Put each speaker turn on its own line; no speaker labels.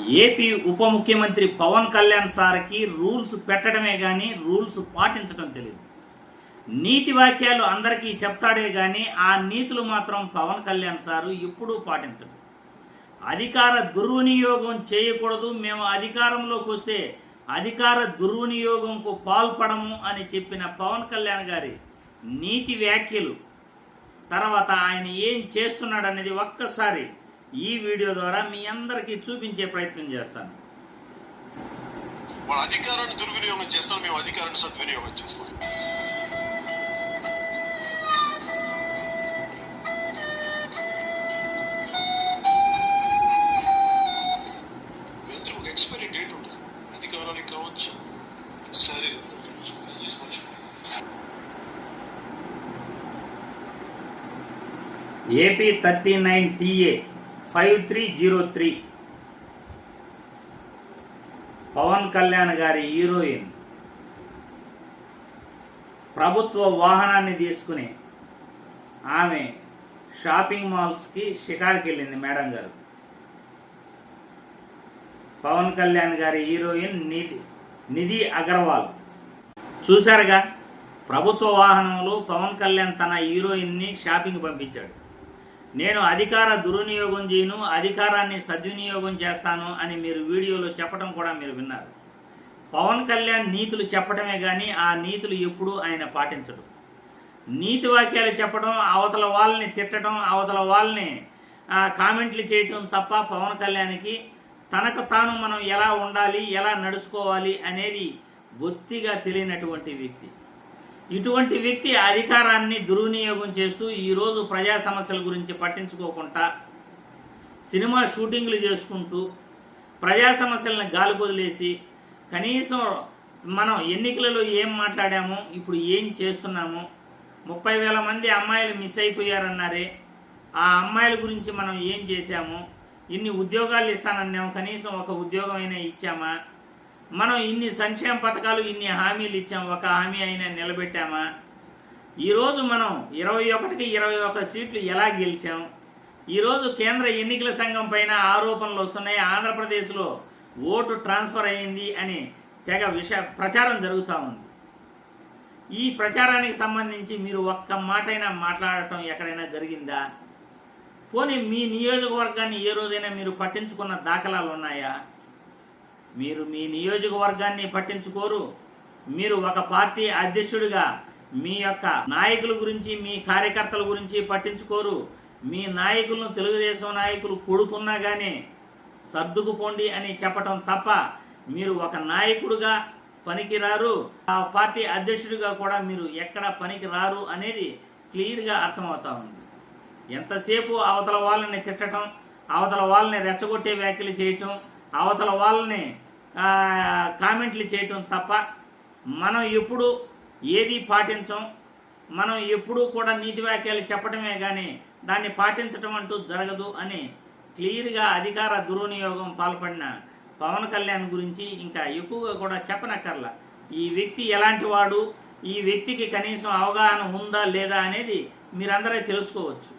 AP ఉప ముఖ్యమంత్రి పవన్ కళ్యాణ్ సార్కి రూల్స్ పెట్టడమే కానీ రూల్స్ పాటించడం తెలియదు. నీతి వాక్యాలు అందరికీ చెప్తాడే కానీ ఆ నీతులు మాత్రం పవన్ కళ్యాణ్ సారు ఎప్పుడూ పాటించడు. అధికార దుర్వినియోగం చేయకూడదు, మేము అధికారంలోకి వస్తే అధికార దుర్వినియోగంకు పాల్పడము అని చెప్పిన పవన్ కళ్యాణ్ గారి నీతి వ్యాఖ్యలు తర్వాత ఆయన ఏం చేస్తున్నాడు అనేది ఒక్కసారి ఈ వీడియో ద్వారా మీ అందరికీ చూపించే ప్రయత్నం చేస్తాను.
వాళ్ళ అధికారాన్ని దుర్వినియోగం చేస్తాం, మేము అధికారాన్ని సద్వినియోగం చేస్తాం. ఒక ఎక్స్పైరీ డేట్ ఉంటుంది, అధికారానికి కావచ్చు, సరే
ఏపీ 39 TA 5303 పవన్ కళ్యాణ్ గారి హీరోయిన్ ప్రభుత్వ వాహనాన్ని తీసుకుని ఆమె షాపింగ్ మాల్స్కి షికార్కి వెళ్ళింది. మేడం గారు పవన్ కళ్యాణ్ గారి హీరోయిన్ నిధి అగర్వాల్ చూశారుగా. ప్రభుత్వ వాహనంలో పవన్ కళ్యాణ్ తన హీరోయిన్ని షాపింగ్ పంపించాడు. నేను అధికార దుర్వినియోగం చేయను, అధికారాన్ని సద్వినియోగం చేస్తాను అని మీరు వీడియోలో చెప్పడం కూడా మీరు విన్నారు. పవన్ కళ్యాణ్ నీతులు చెప్పడమే కానీ ఆ నీతులు ఎప్పుడూ ఆయన పాటించడు. నీతి వాక్యాలు చెప్పడం, అవతల వాళ్ళని తిట్టడం, అవతల వాళ్ళని కామెంట్లు చేయటం తప్ప పవన్ కళ్యాణ్కి తనకు తాను మనం ఎలా ఉండాలి, ఎలా నడుచుకోవాలి అనేది బొత్తిగా తెలియనటువంటి వ్యక్తి. ఇటువంటి వ్యక్తి అధికారాన్ని దుర్వినియోగం చేస్తూ ఈరోజు ప్రజా సమస్యల గురించి పట్టించుకోకుండా సినిమా షూటింగ్లు చేసుకుంటూ ప్రజా సమస్యలను గాలికొదిలేసి కనీసం మనం ఎన్నికలలో ఏం మాట్లాడామో, ఇప్పుడు ఏం చేస్తున్నామో, 30,000 మంది అమ్మాయిలు మిస్ అయిపోయారన్నారే, ఆ అమ్మాయిల గురించి మనం ఏం చేశాము, ఇన్ని ఉద్యోగాలు ఇస్తానన్నాము, కనీసం ఒక ఉద్యోగం అయినా ఇచ్చామా, మనం ఇన్ని సంక్షేమ పథకాలు, ఇన్ని హామీలు ఇచ్చాం, ఒక హామీ అయినా నిలబెట్టామా, ఈరోజు మనం 21కి 21 సీట్లు ఎలా గెలిచాం, ఈరోజు కేంద్ర ఎన్నికల సంఘం పైన ఆరోపణలు వస్తున్నాయి, ఆంధ్రప్రదేశ్లో ఓటు ట్రాన్స్ఫర్ అయ్యింది అని తెగ ప్రచారం జరుగుతూ ఉంది. ఈ ప్రచారానికి సంబంధించి మీరు ఒక్క మాటైనా మాట్లాడటం ఎక్కడైనా జరిగిందా? పోనీ మీ నియోజకవర్గాన్ని ఏ రోజైనా మీరు పట్టించుకున్న దాఖలాలు ఉన్నాయా? మీరు మీ నియోజకవర్గాన్ని పట్టించుకోరు. మీరు ఒక పార్టీ అధ్యక్షుడిగా మీ యొక్క నాయకుల గురించి, మీ కార్యకర్తల గురించి పట్టించుకోరు. మీ నాయకులను తెలుగుదేశం నాయకులు కొడుతున్నా కానీ సర్దుకుపోండి అని చెప్పటం తప్ప మీరు ఒక నాయకుడిగా పనికిరారు, ఆ పార్టీ అధ్యక్షుడిగా కూడా మీరు ఎక్కడ పనికిరారు అనేది క్లియర్గా అర్థమవుతా ఉంది. ఎంతసేపు అవతల వాళ్ళని తిట్టడం, అవతల వాళ్ళని రెచ్చగొట్టే వ్యాఖ్యలు చేయటం, అవతల వాళ్ళని కామెంట్లు చేయటం తప్ప మనం ఎప్పుడు ఏది పాటించం. మనం ఎప్పుడూ కూడా నీతి వాక్యాలు చెప్పడమే కానీ దాన్ని పాటించడం అంటూ జరగదు అని క్లియర్గా అధికార దుర్వినియోగం పాల్పడిన పవన్ కళ్యాణ్ గురించి ఇంకా ఎక్కువగా కూడా చెప్పనక్కర్లా. ఈ వ్యక్తి ఎలాంటి వాడు, ఈ వ్యక్తికి కనీసం అవగాహన ఉందా లేదా అనేది మీరందరూ తెలుసుకోవచ్చు.